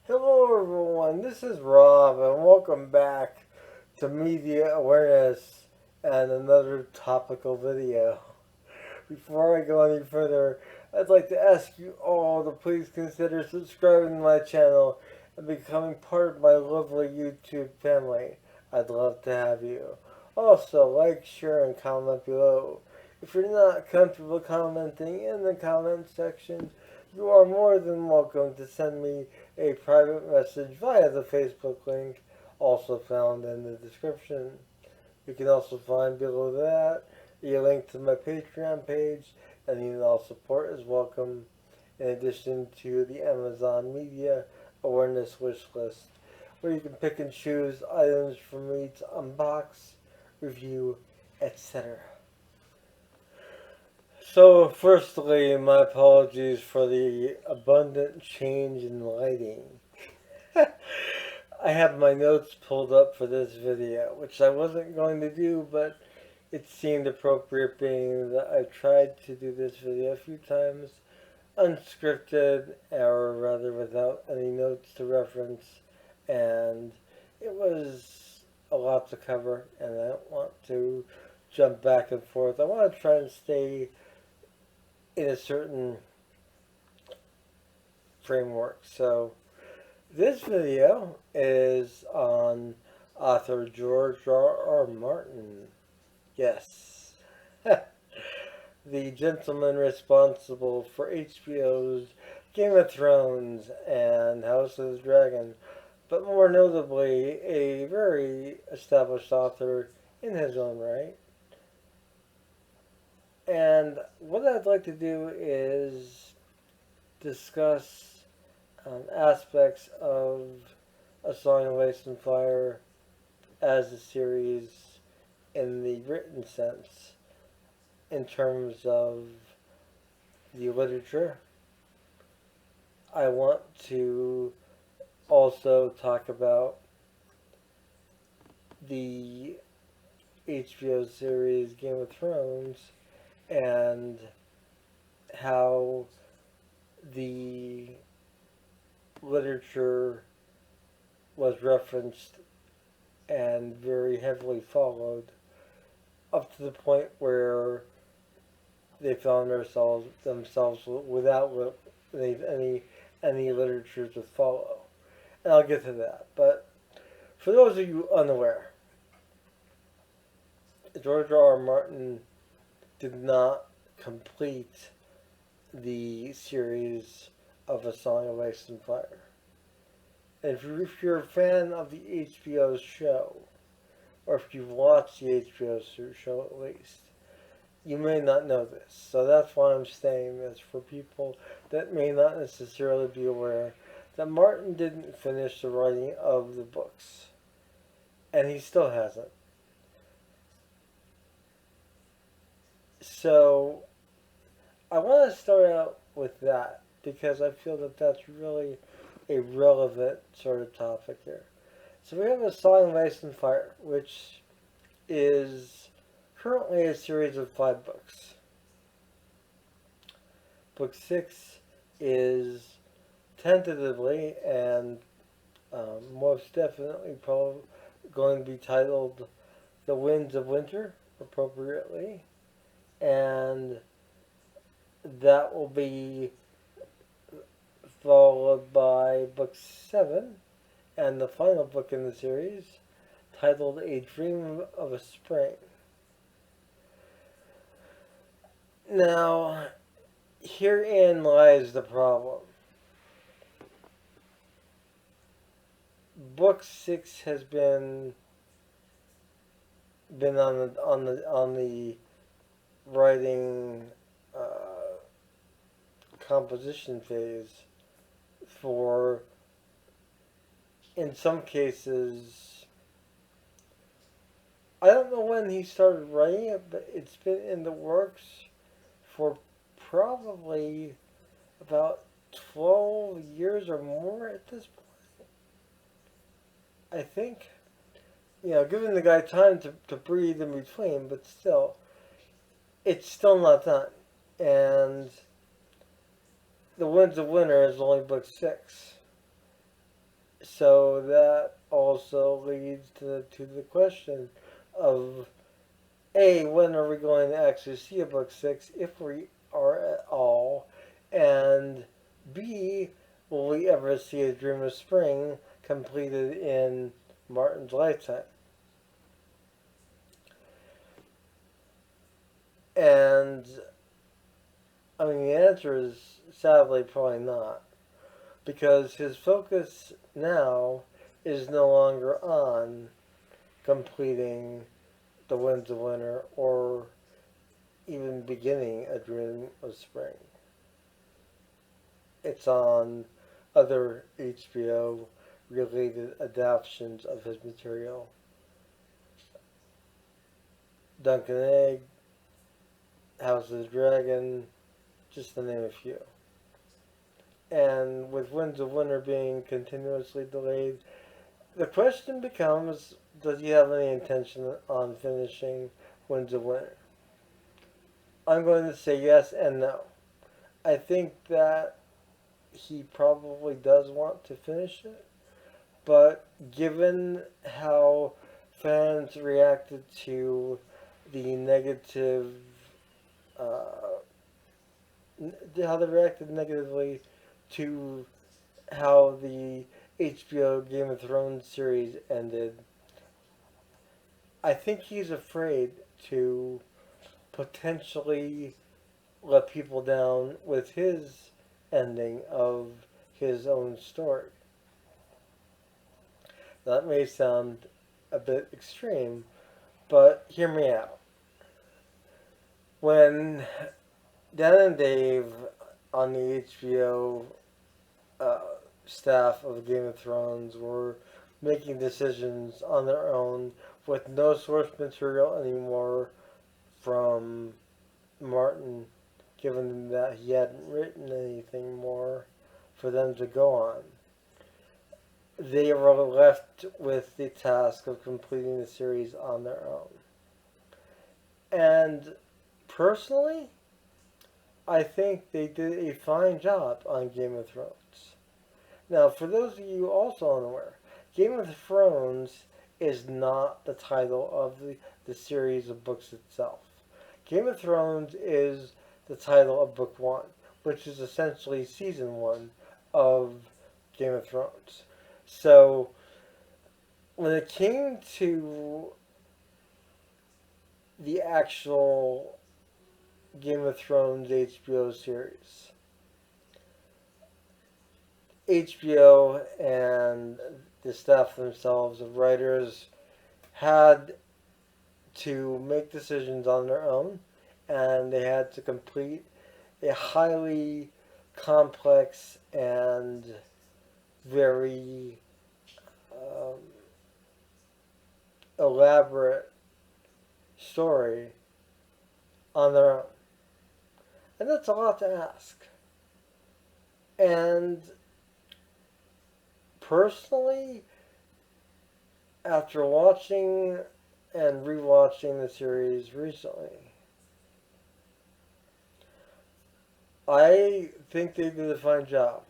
Hello everyone, this is Rob and welcome back to Media Awareness and another topical video. Before I go any further, I'd like to ask you all to please consider subscribing to my channel and becoming part of my lovely YouTube family. I'd love to have you. Also, like, share, and comment below. If you're not comfortable commenting in the comment section, you are more than welcome to send me a private message via the Facebook link, also found in the description. You can also find below that a link to my Patreon page, and email support is welcome, in addition to the Amazon Media Awareness wish list, where you can pick and choose items for me to unbox, review, etc. So, firstly, my apologies for the abundant change in lighting. I have my notes pulled up for this video, which I wasn't going to do, but it seemed appropriate being that I tried to do this video a few times, unscripted, or rather without any notes to reference, and it was a lot to cover, and I don't want to jump back and forth. I want to try and stay in a certain framework. So this video is on author George R. Martin. Yes. The gentleman responsible for HBO's Game of Thrones and House of the Dragon, but more notably, a very established author in his own right. And what I'd like to do is discuss aspects of A Song of Ice and Fire as a series in the written sense, in terms of the literature. I want to also talk about the HBO series Game of Thrones and how the literature was referenced and very heavily followed up to the point where they found themselves without any literature to follow. And I'll get to that. But for those of you unaware, George R. R. Martin did not complete the series of A Song of Ice and Fire. And if you're a fan of the HBO show, or if you've watched the HBO show at least, you may not know this. So that's why I'm saying this, for people that may not necessarily be aware that Martin didn't finish the writing of the books. And he still hasn't. So I want to start out with that because I feel that that's really a relevant sort of topic here. So we have A Song of Ice and Fire, which is currently a series of 5 books. Book 6 is tentatively and most definitely probably going to be titled The Winds of Winter, appropriately. And that will be followed by book 7 and the final book in the series, titled A Dream of a Spring. Now, herein lies the problem. Book 6 has been on the writing composition phase for, in some cases, I don't know when he started writing it, but it's been in the works for probably about 12 years or more at this point. I think, giving the guy time to breathe in between, but still, it's still not done. And The Winds of Winter is only book 6. So that also leads to the question of A, when are we going to actually see a book six, if we are at all? And B, will we ever see A Dream of Spring completed in Martin's lifetime? And I mean, the answer is sadly probably not, because his focus now is no longer on completing The Winds of Winter or even beginning A Dream of Spring. It's on other HBO related adaptations of his material. Duncan Egg, House of the Dragon, just to name a few. And with Winds of Winter being continuously delayed, the question becomes, does he have any intention on finishing Winds of Winter? I'm going to say yes and no. I think that he probably does want to finish it, but given how fans reacted to the negative, uh, how they reacted negatively to how the HBO Game of Thrones series ended, I think he's afraid to potentially let people down with his ending of his own story. That may sound a bit extreme, but hear me out. When Dan and Dave on the HBO uh, staff of Game of Thrones were making decisions on their own with no source material anymore from Martin, given that he hadn't written anything more for them to go on. They were left with the task of completing the series on their own. And personally, I think they did a fine job on Game of Thrones. Now, for those of you also unaware, Game of Thrones is not the title of the series of books itself. Game of Thrones is the title of Book 1, which is essentially Season 1 of Game of Thrones. So, when it came to the actual Game of Thrones HBO series, HBO and the staff themselves of writers had to make decisions on their own, and they had to complete a highly complex and very um, elaborate story on their own. And that's a lot to ask. And personally, after watching and rewatching the series recently, I think they did a fine job.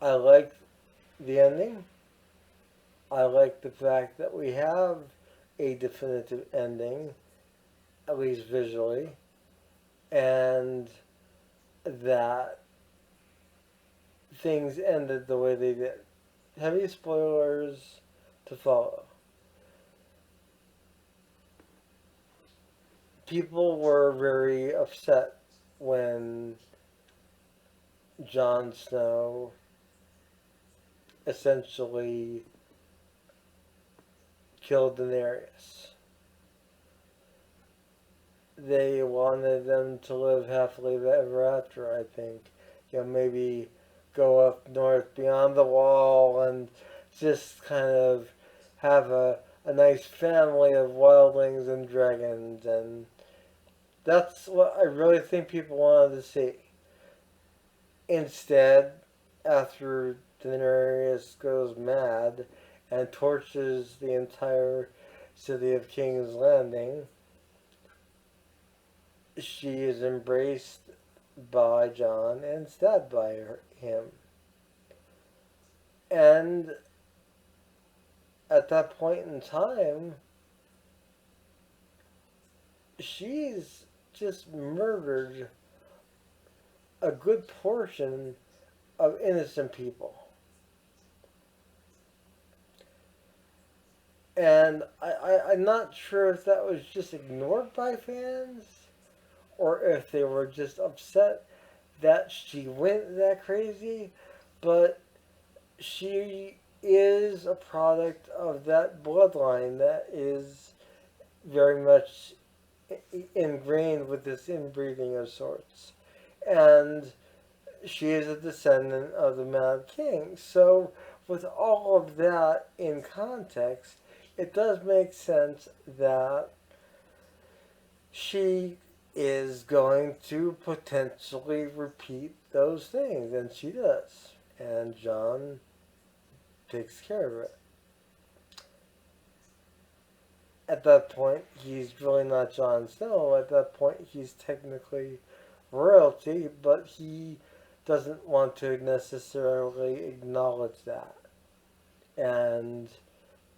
I like the ending. I like the fact that we have a definitive ending, at least visually, and that things ended the way they did. Heavy spoilers to follow. People were very upset when Jon Snow essentially killed Daenerys. They wanted them to live happily ever after, I think. Maybe go up north beyond the wall and just kind of have a nice family of wildlings and dragons. And that's what I really think people wanted to see. Instead, after Daenerys goes mad and torches the entire city of King's Landing, she is embraced by Jon and stabbed by him. And at that point in time, she's just murdered a good portion of innocent people. And I'm not sure if that was just ignored by fans or if they were just upset that she went that crazy. But she is a product of that bloodline that is very much ingrained with this inbreeding of sorts. And she is a descendant of the Mad King. So, with all of that in context, it does make sense that she is going to potentially repeat those things, and she does. And John takes care of it. At that point, he's really not Jon Snow. At that point, he's technically royalty, but he doesn't want to necessarily acknowledge that. And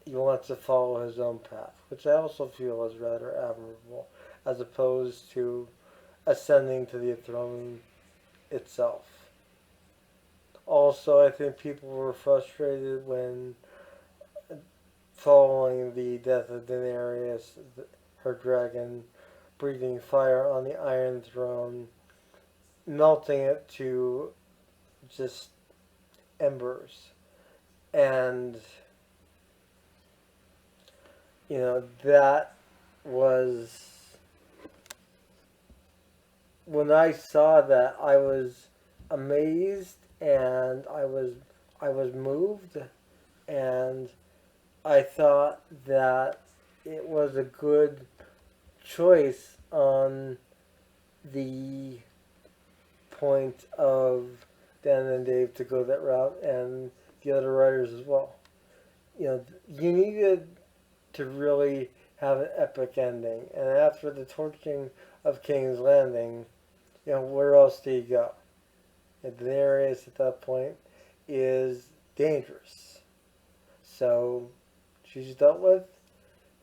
he wants to follow his own path, which I also feel is rather admirable, as opposed to ascending to the throne itself. Also, I think people were frustrated when, following the death of Daenerys, her dragon breathing fire on the Iron Throne, melting it to just embers. And, that was. When I saw that, I was amazed and I was moved, and I thought that it was a good choice on the point of Dan and Dave to go that route, and the other writers as well. You needed to really have an epic ending, and after the torching of King's Landing, where else do you go? And Daenerys at that point is dangerous. So she's dealt with.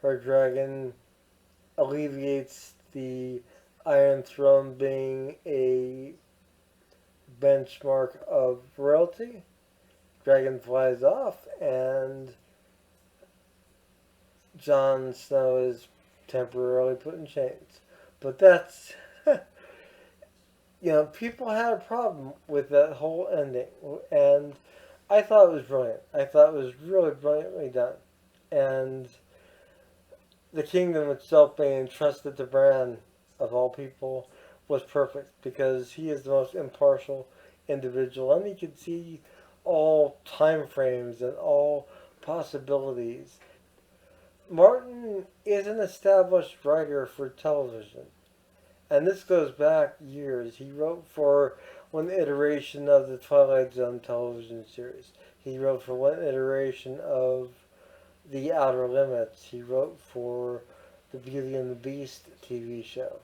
Her dragon alleviates the Iron Throne being a benchmark of royalty. Dragon flies off, and Jon Snow is temporarily put in chains. But that's people had a problem with that whole ending, and I thought it was brilliant. I thought it was really brilliantly done, and the kingdom itself being entrusted to Bran, of all people, was perfect because he is the most impartial individual, and he could see all time frames and all possibilities. Martin is an established writer for television. And this goes back years. He wrote for one iteration of the Twilight Zone television series. He wrote for one iteration of The Outer Limits. He wrote for the Beauty and the Beast TV show.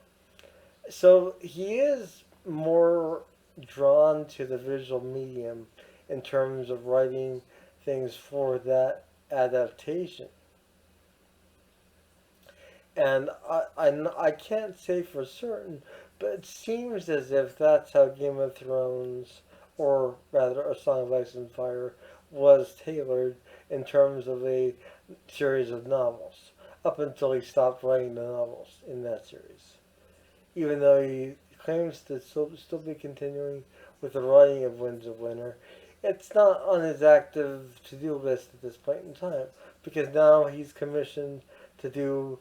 So he is more drawn to the visual medium in terms of writing things for that adaptation. And I can't say for certain, but it seems as if that's how Game of Thrones, or rather A Song of Ice and Fire, was tailored in terms of a series of novels, up until he stopped writing the novels in that series. Even though he claims to still be continuing with the writing of Winds of Winter, it's not on his active to-do list at this point in time, because now he's commissioned to do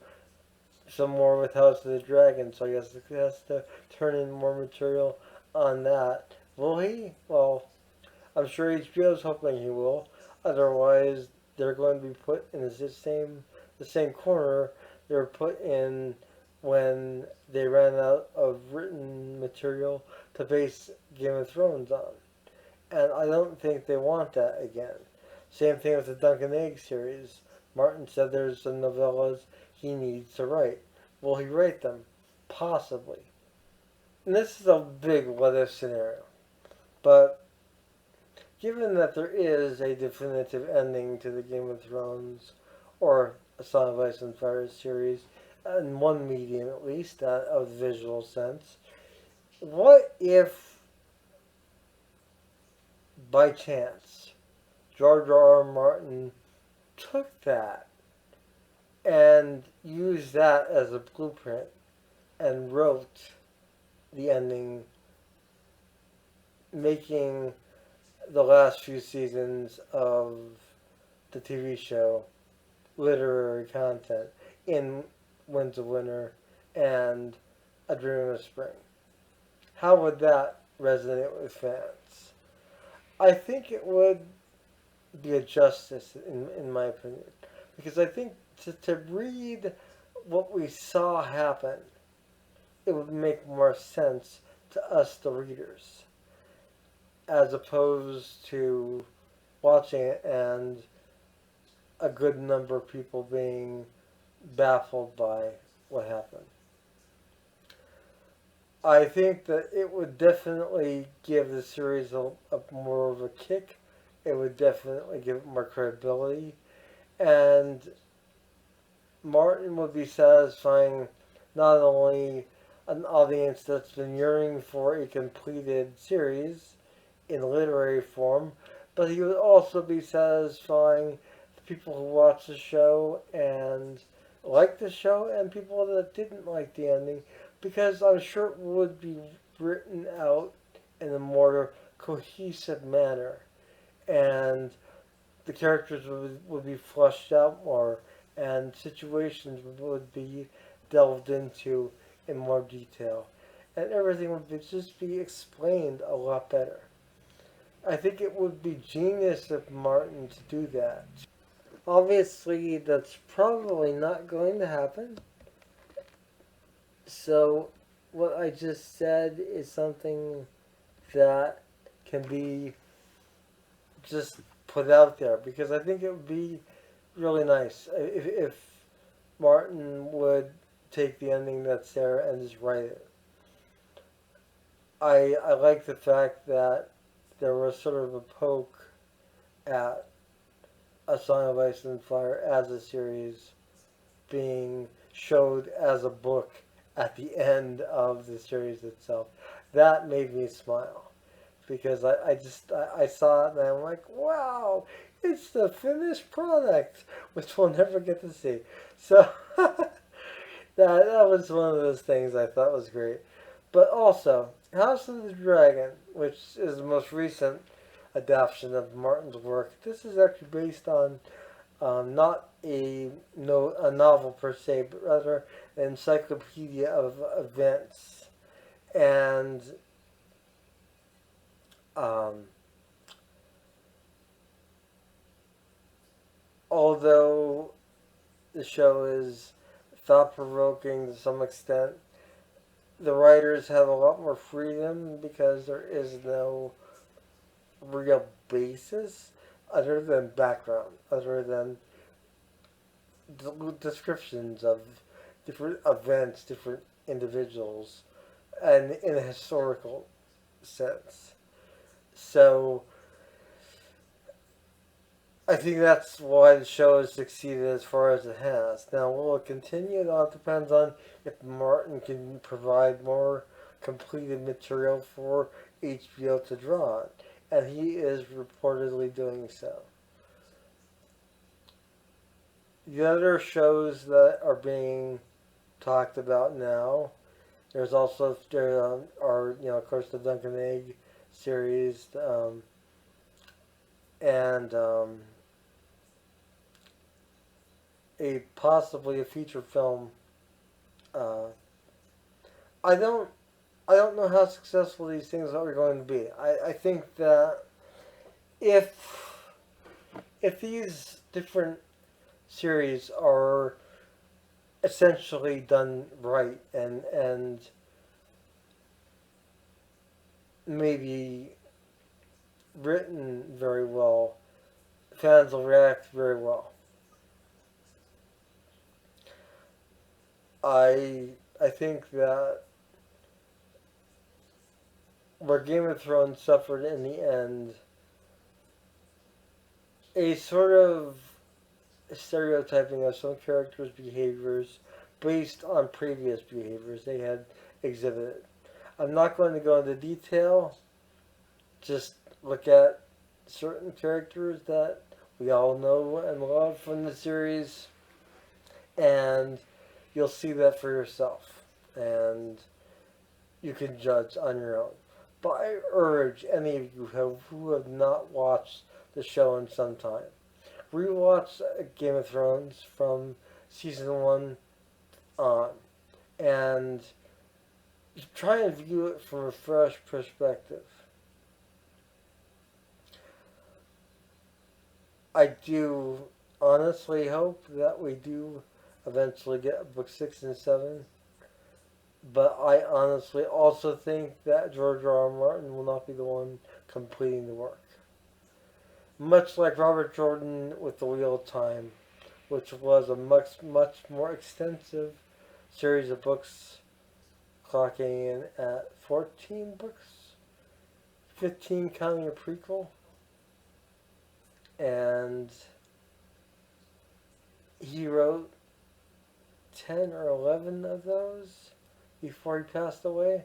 some more with House of the Dragon, so I guess he has to turn in more material on that. Will he? Well, I'm sure HBO is hoping he will. Otherwise, they're going to be put in the same corner they were put in when they ran out of written material to base Game of Thrones on. And I don't think they want that again. Same thing with the Duncan Egg series. Martin said there's some novellas he needs to write. Will he write them? Possibly. And this is a big what if scenario. But given that there is a definitive ending to the Game of Thrones or a Song of Ice and Fire series, in one medium at least, that of the visual sense, what if, by chance, George R. R. Martin took that and used that as a blueprint and wrote the ending, making the last few seasons of the TV show literary content in Winds of Winter and A Dream of Spring? How would that resonate with fans? I think it would be a justice, in my opinion. Because I think to read what we saw happen, it would make more sense to us, the readers, as opposed to watching it and a good number of people being baffled by what happened. I think that it would definitely give the series a more of a kick. It would definitely give it more credibility. And Martin would be satisfying not only an audience that's been yearning for a completed series in literary form, but he would also be satisfying the people who watch the show and like the show and people that didn't like the ending, because I'm sure it would be written out in a more cohesive manner and the characters would be fleshed out more and situations would be delved into in more detail and everything would just be explained a lot better. I think it would be genius of Martin to do that. Obviously, that's probably not going to happen. So, what I just said is something that can be just put out there because I think it would be really nice if Martin would take the ending that's there and just write it. I like the fact that there was sort of a poke at A Song of Ice and Fire as a series being showed as a book at the end of the series itself. That made me smile because I saw it and I'm like, wow, it's the finished product, which we'll never get to see. So that was one of those things I thought was great. But also, House of the Dragon, which is the most recent adaptation of Martin's work, this is actually based on not a novel per se, but rather an encyclopedia of events. And um, although the show is thought provoking to some extent, the writers have a lot more freedom because there is no real basis other than background, other than descriptions of different events, different individuals, and in a historical sense. So I think that's why the show has succeeded as far as it has. Now, will it continue? It all depends on if Martin can provide more completed material for HBO to draw on. And he is reportedly doing so. The other shows that are being talked about now, there's also, of course, the Duncan Egg series, and possibly a feature film. Uh, I don't I don't know how successful these things are going to be. I think that if these different series are essentially done right and maybe written very well, fans will react very well. I think that where Game of Thrones suffered in the end a sort of stereotyping of some characters' behaviors based on previous behaviors they had exhibited. I'm not going to go into detail, just look at certain characters that we all know and love from the series, and you'll see that for yourself. And you can judge on your own. But I urge any of you who have not watched the show in some time, rewatch Game of Thrones from season 1 on, and try and view it from a fresh perspective. I do honestly hope that we do eventually get book 6 and 7, but I honestly also think that George R. R. Martin will not be the one completing the work. Much like Robert Jordan with The Wheel of Time, which was a much more extensive series of books, clocking in at 14 books, 15 counting a prequel, and he wrote 10 or 11 of those before he passed away,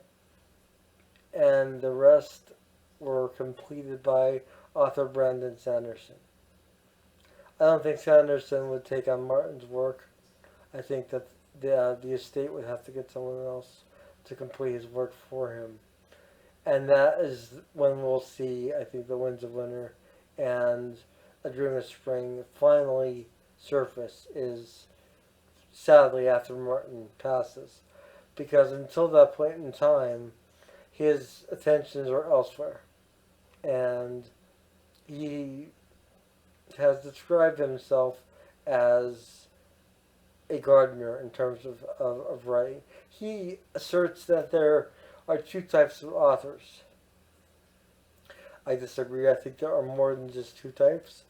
and the rest were completed by author Brandon Sanderson. I don't think Sanderson would take on Martin's work. I think that the estate would have to get someone else to complete his work for him. And that is when we'll see, I think, The Winds of Winter and A Dream of Spring finally surface, is sadly after Martin passes. Because until that point in time, his attentions are elsewhere. And he has described himself as a gardener in terms of writing. He asserts that there are two types of authors. I disagree. I think there are more than just two types.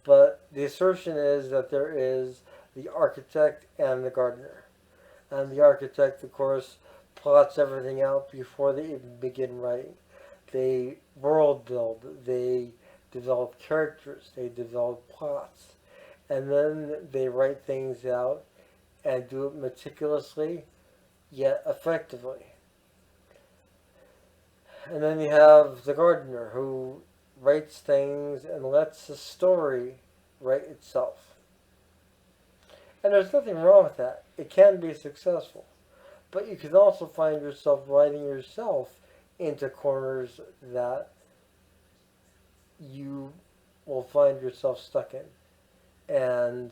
But the assertion is that there is the architect and the gardener. And the architect, of course, plots everything out before they even begin writing. They world build, they develop characters, they develop plots, and then they write things out and do it meticulously, yet effectively. And then you have the gardener who writes things and lets the story write itself. And there's nothing wrong with that. It can be successful. But you can also find yourself writing yourself into corners that you will find yourself stuck in, and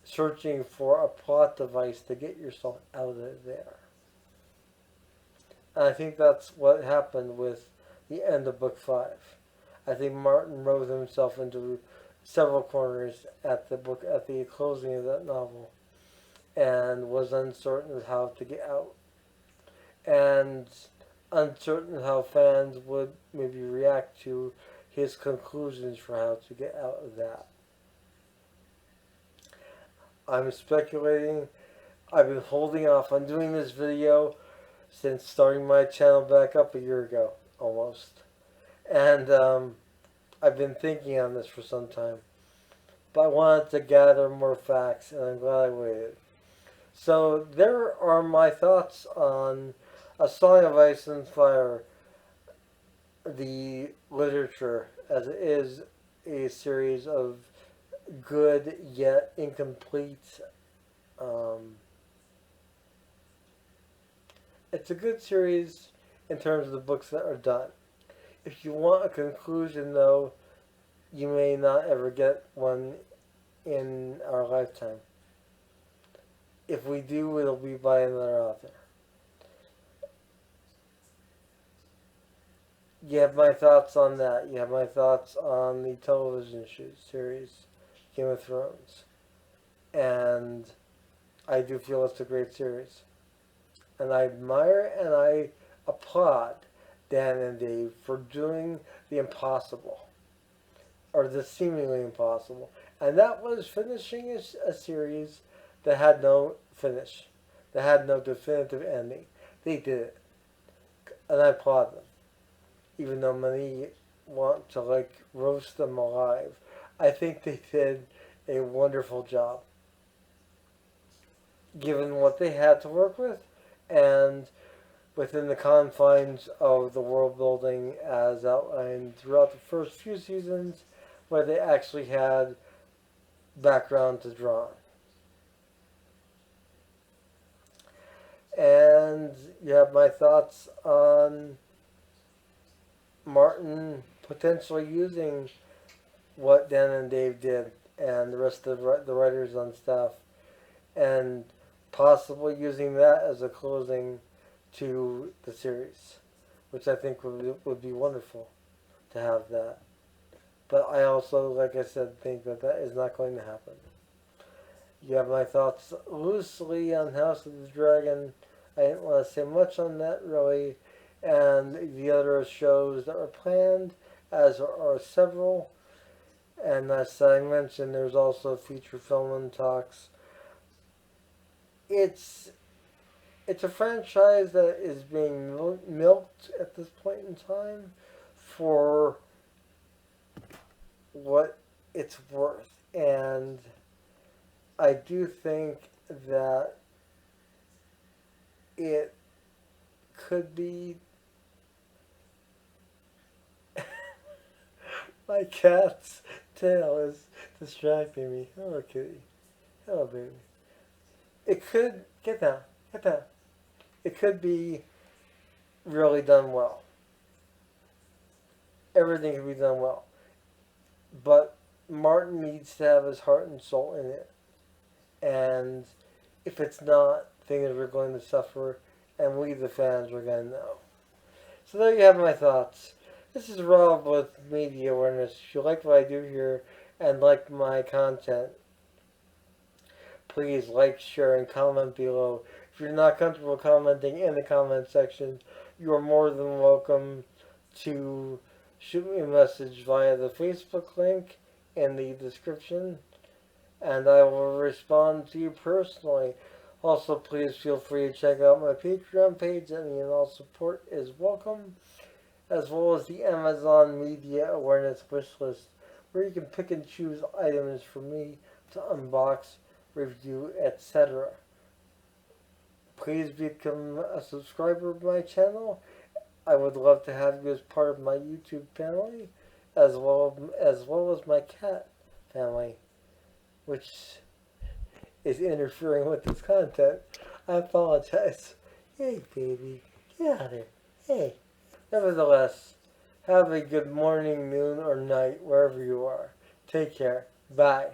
searching for a plot device to get yourself out of there. And I think that's what happened with the end of book 5. I think Martin wrote himself into several corners at the closing of that novel, and was uncertain of how to get out, and uncertain how fans would maybe react to his conclusions for how to get out of that. I'm speculating. I've been holding off on doing this video since starting my channel back up a year ago, almost. And I've been thinking on this for some time. But I wanted to gather more facts, and I'm glad I waited. So there are my thoughts on A Song of Ice and Fire, the literature, as it is a series of good yet incomplete. It's a good series in terms of the books that are done. If you want a conclusion, though, you may not ever get one in our lifetime. If we do, it'll be by another author. You have my thoughts on that. You have my thoughts on the television series, Game of Thrones. And I do feel it's a great series. And I admire and I applaud Dan and Dave for doing the impossible, or the seemingly impossible. And that was finishing a series that had no finish, that had no definitive ending. They did it. And I applaud them. Even though many want to roast them alive. I think they did a wonderful job, given what they had to work with, and within the confines of the world building as outlined throughout the first few seasons, where they actually had background to draw. And you have my thoughts on Martin potentially using what Dan and Dave did and the rest of the writers on staff, and possibly using that as a closing to the series, which I think would be wonderful to have that. But I also, like I said, think that that is not going to happen. You have my thoughts loosely on House of the Dragon. I didn't want to say much on that really, and the other shows that were planned, as are several. And as I mentioned, there's also feature film in talks. It's it's a franchise that is being milked at this point in time for what it's worth, and I do think that it could be. My cat's tail is distracting me. Hello, kitty. Hello, baby. It could get down. Get down. It could be really done well. Everything could be done well, but Martin needs to have his heart and soul in it, and if it's not, things are going to suffer, and we, the fans, are going to know. So there you have my thoughts. This is Rob with Media Awareness. If you like what I do here and like my content, please like, share, and comment below. If you're not comfortable commenting in the comment section, you are more than welcome to shoot me a message via the Facebook link in the description, and I will respond to you personally. Also, please feel free to check out my Patreon page. Any and all support is welcome, as well as the Amazon Media Awareness wish list, where you can pick and choose items for me to unbox, review, etc. Please become a subscriber of my channel. I would love to have you as part of my YouTube family, as well as my cat family, which is interfering with this content. I apologize. Hey, baby, get out of here. Hey. Nevertheless, have a good morning, noon, or night, wherever you are. Take care. Bye.